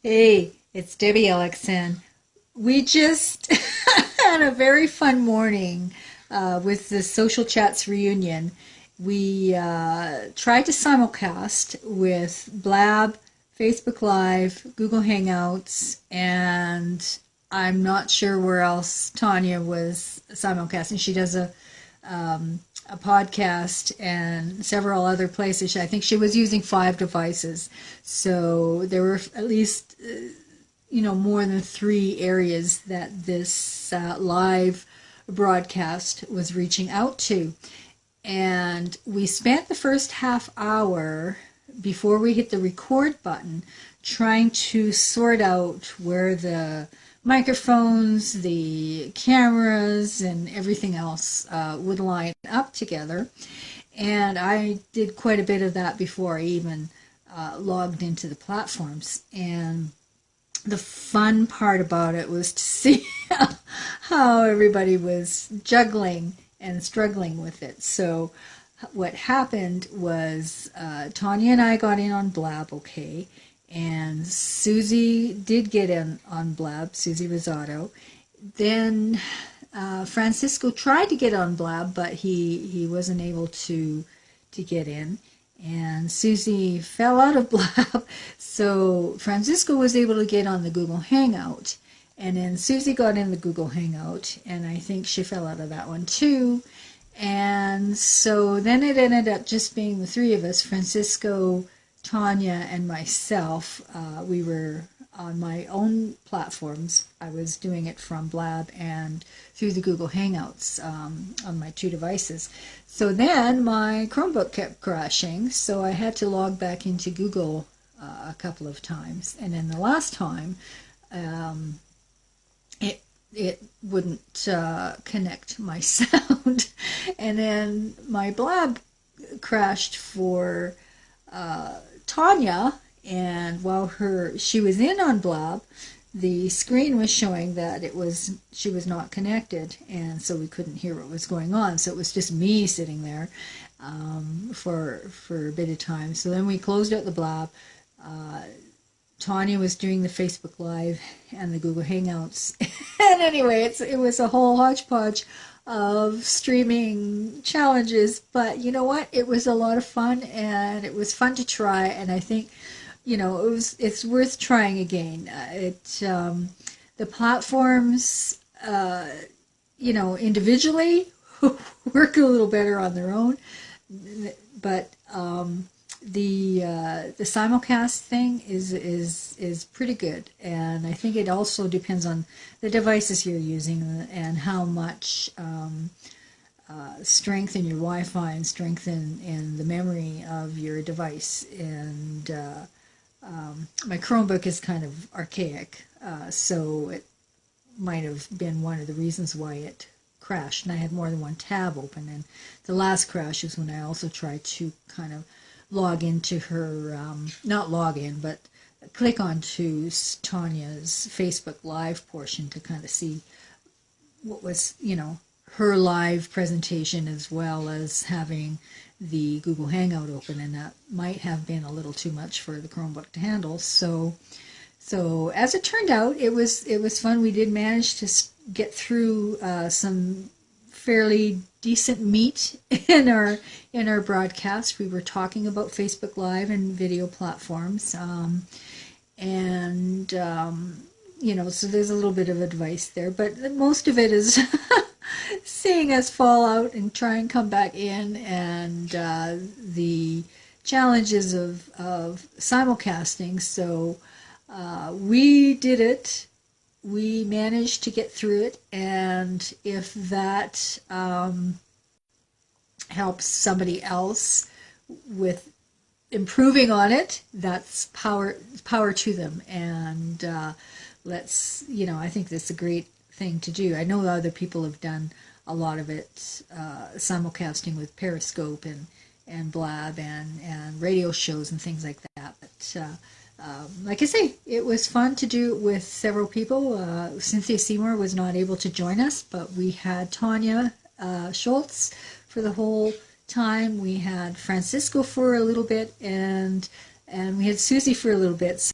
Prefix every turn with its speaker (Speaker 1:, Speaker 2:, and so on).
Speaker 1: Hey, it's Debbie Ellickson. We just had a very fun morning with the Social Chats Reunion. We tried to simulcast with Blab, Facebook Live, Google Hangouts, and I'm not sure where else Tanya was simulcasting. She does a podcast and several other places. I think she was using 5 devices. So there were at least, more than 3 areas that this live broadcast was reaching out to. And we spent the first half hour before we hit the record button trying to sort out where the microphones, the cameras, and everything else would line up together. And I did quite a bit of that before I even logged into the platforms. And the fun part about it was to see how everybody was juggling and struggling with it. So what happened was Tanya and I got in on Blab okay, and Susie did get in on Blab, Susie Rosado. Then Francisco tried to get on Blab, but he wasn't able to get in. And Susie fell out of Blab, so Francisco was able to get on the Google Hangout. And then Susie got in the Google Hangout, and I think she fell out of that one too. And so then it ended up just being the 3 of us, Francisco, Tanya, and myself. We were on my own platforms. I was doing it from Blab and through the Google Hangouts on my 2 devices. So then my Chromebook kept crashing, so I had to log back into Google a couple of times. And then the last time, it wouldn't connect my sound. And then my Blab crashed for Tanya, and while she was in on Blab, the screen was showing that she was not connected, and so we couldn't hear what was going on. So it was just me sitting there for a bit of time. So then we closed out the Blab. Tanya was doing the Facebook Live and the Google Hangouts. And anyway, it was a whole hodgepodge of streaming challenges. But you know what? It was a lot of fun, and it was fun to try. And I think, it's worth trying again. The platforms, individually work a little better on their own, but the simulcast thing is pretty good, and I think it also depends on the devices you're using and how much strength in your Wi-Fi and strength in the memory of your device. And my Chromebook is kind of archaic, so it might have been one of the reasons why it crashed. And I had more than one tab open, and the last crash is when I also tried to kind of log into her, not log in, but click onto Tanya's Facebook Live portion to kind of see what was, her live presentation, as well as having the Google Hangout open, and that might have been a little too much for the Chromebook to handle. So as it turned out, it was fun. We did manage to get through some fairly decent meat in our broadcast. We were talking about Facebook Live and video platforms, so there's a little bit of advice there, but most of it is seeing us fall out and try and come back in, and the challenges of simulcasting. So we did it. We managed to get through it, and if that helps somebody else with improving on it, that's power to them. And I think that's a great thing to do. I know other people have done a lot of it, simulcasting with Periscope and Blab and radio shows and things like that. But like I say, it was fun to do it with several people. Cynthia Seymour was not able to join us, but we had Tanya Schultz for the whole time. We had Francisco for a little bit, and we had Susie for a little bit.